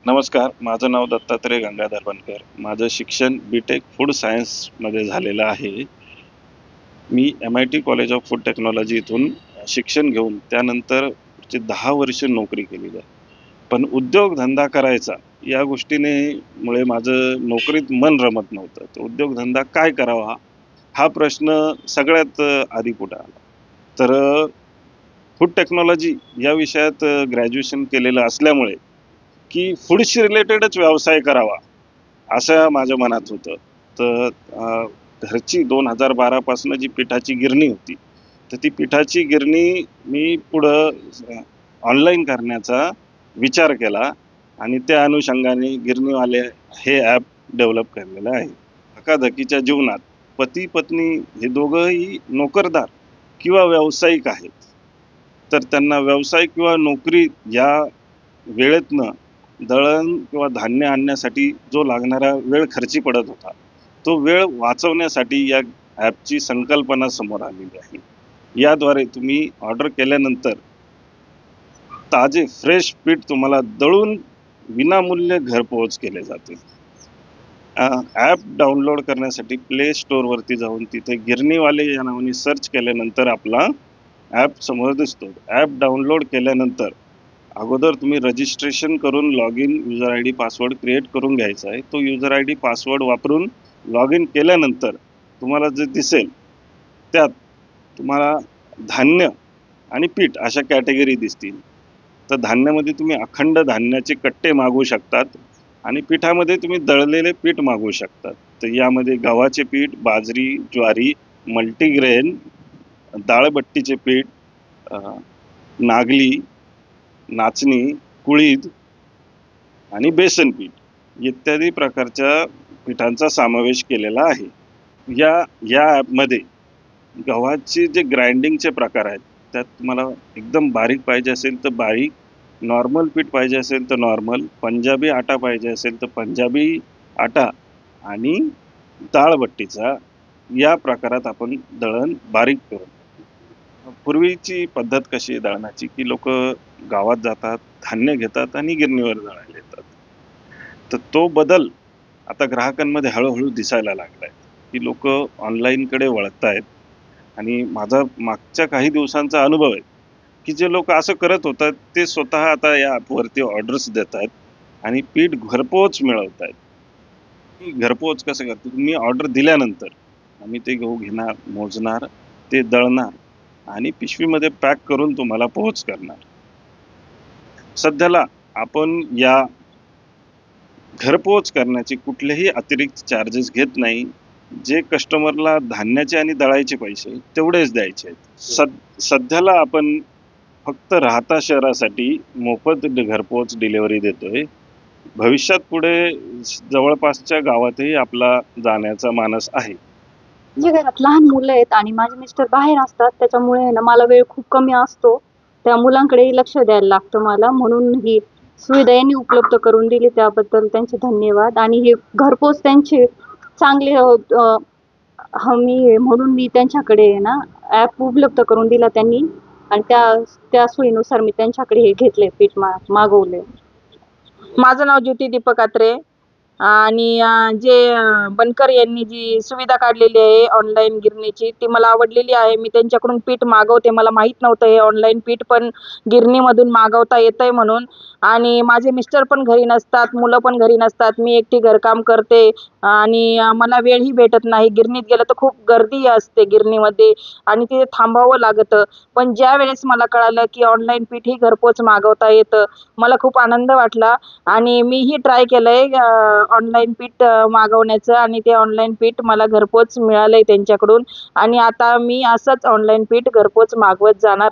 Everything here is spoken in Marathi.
नमस्कार. माझं नाव दत्तात्रय गंगाधर बनकर. माझं शिक्षण बी.टेक फूड सायन्समध्ये झालेलं आहे. मी MIT college of food technology इथून शिक्षण घेऊन त्यानंतर पुढची 10 वर्ष नोकरी केलेली आहे. पण उद्योगधंदा करायचा या मुळे माझं नोकरीत मन रमत नव्हतं. तर उद्योगधंदा काय करावा? हा प्रश्न सगळ्यात आधी पुढे आला. तर फूड टेक्नॉलॉजी या विषयात ग्रॅज्युएशन केलेलं असल्यामुळे की फूडशी रिलेटेडच व्यवसाय करावा, असं माझ्या मनात होतं. तर घरची 2012 पासून जी पिठाची गिरणी होती, तर ती पिठाची गिरणी मी पुढं ऑनलाईन करण्याचा विचार केला आणि त्या अनुषंगाने गिरणीवाले हे ॲप डेव्हलप केलेलं आहे. धकाधकीच्या जीवनात पती-पत्नी हे दोघंही नोकरदार किंवा व्यावसायिक आहेत. तर त्यांना व्यवसाय किंवा नोकरी या वेळेतनं दळण किंवा धान्य आणण्यासाठी जो लागणारा वेळ खर्ची पडत होता, तो वेळ वाचवण्यासाठी या ॲपची संकल्पना समोर आलेली आहे. याद्वारे तुम्ही ऑर्डर केल्यानंतर ताजे फ्रेश पीठ तुम्हाला दळून विनामूल्य घरपोहोच केले जाते. ॲप डाउनलोड करण्यासाठी प्ले स्टोअरवरती जाऊन तिथे गिरणीवाले या नावाने सर्च केल्यानंतर आपला ॲप समोर दिसतो. ॲप डाउनलोड केल्यानंतर अगोदर तुम्ही रजिस्ट्रेशन करून log in user I D password create करून घ्यायचा आहे. तो युजर आय डी पासवर्ड वापरून लॉग इन केल्यानंतर तुम्हाला जे दिसेल त्यात तुम्हाला धान्य आणि पीठ अशा कॅटेगरी दिसतील. तर धान्यामध्ये तुम्ही अखंड धान्याचे कट्टे मागवू शकतात आणि पिठामध्ये तुम्ही दळलेले पीठ मागवू शकतात. तर यामध्ये गव्हाचे पीठ, बाजरी, ज्वारी, मल्टीग्रेन, डाळबट्टीचे पीठ, नागली, नाचणी, कुळीथ आणि बेसन पीठ इत्यादी प्रकारच्या पिठांचा समावेश केलेला आहे. या ॲपमध्ये गव्हाचे जे ग्राइंडिंगचे प्रकार आहेत, त्यात तुम्हाला एकदम बारीक पाहिजे असेल तर बारीक, नॉर्मल पीठ पाहिजे असेल तर नॉर्मल, पंजाबी आटा पाहिजे असेल तर पंजाबी आटा आणि डाळबट्टीचा या प्रकारात आपण दळण बारीक करू. पूर्वीची पद्धत कशी आहे दळणाची, की लोकं गावात जातात, धान्य घेतात आणि गिरणीवर दळायला येतात. तर तो बदल आता ग्राहकांमध्ये हळू-हळू दिसायला लागलाय, की लोकं ऑनलाईनकडे वळतायत आणि माझा मागच्या काही दिवसांचा अनुभव आहे, की जे लोकं असं करत होतात, ते स्वतः आता या ॲपवरती ऑर्डर्स देतायत आणि पीठ घरपोच मिळवतायत. घरपोच कसं करतो, तुम्ही ऑर्डर दिल्यानंतर आम्ही ते गहू घेणार, मोजणार, ते दळणार आणि पिशवीमध्ये पॅक करून तुम्हाला पोहोच करणार. सध्याला आपण या घरपोच करण्याचे कुठलेही अतिरिक्त चार्जेस घेत नाही. जे कस्टमरला धान्याचे आणि दळायचे पैसे तेवढेच द्यायचे आहेत. सध्याला आपण फक्त राहता शहरासाठी मोफत घरपोच डिलिव्हरी देतोय. भविष्यात पुढे जवळपासच्या गावातही आपला जाण्याचा मानस आहे. म्हणजे घरात लहान मुलं आहेत आणि माझे मिस्टर बाहेर असतात, त्याच्यामुळे आहे ना मला वेळ खूप कमी असतो. त्या मुलांकडेही लक्ष द्यायला लागतं मला. म्हणून ही सुविधा यांनी उपलब्ध करून दिली त्याबद्दल त्यांचे धन्यवाद. आणि हे घरपोच त्यांचे चांगले हमी आहे म्हणून मी त्यांच्याकडे आहे ना ॲप उपलब्ध करून दिला त्यांनी आणि त्या सोयीनुसार मी त्यांच्याकडे हे घेतले पीठ मागवले. माझं नाव ज्योती दीपक आत्रे आणि जे बनकर यांनी जी सुविधा काढलेली आहे ऑनलाईन गिरणीची ती मला आवडलेली आहे. मी त्यांच्याकडून पीठ मागवते. मला माहीत नव्हतं हे ऑनलाईन पीठ पण गिरणीमधून मागवता येतंय म्हणून. आणि माझे मिस्टर पण घरी नसतात, मुलं पण घरी नसतात. मी एकटी घरकाम करते आणि मला वेळही भेटत नाही. गिरणीत गेलं तर खूप गर्दी असते गिरणीमध्ये आणि तिथे थांबावं लागतं. पण ज्यावेळेस मला कळालं की ऑनलाईन पीठही घरपोच मागवता येतं, मला खूप आनंद वाटला आणि मीही ट्राय केलंय ऑनलाईन पीठ मागवण्याचं आणि ते ऑनलाईन पीठ मला घरपोच मिळालंय त्यांच्याकडून आणि आता मी असंच ऑनलाईन पीठ घरपोच मागवत जाणार आहे.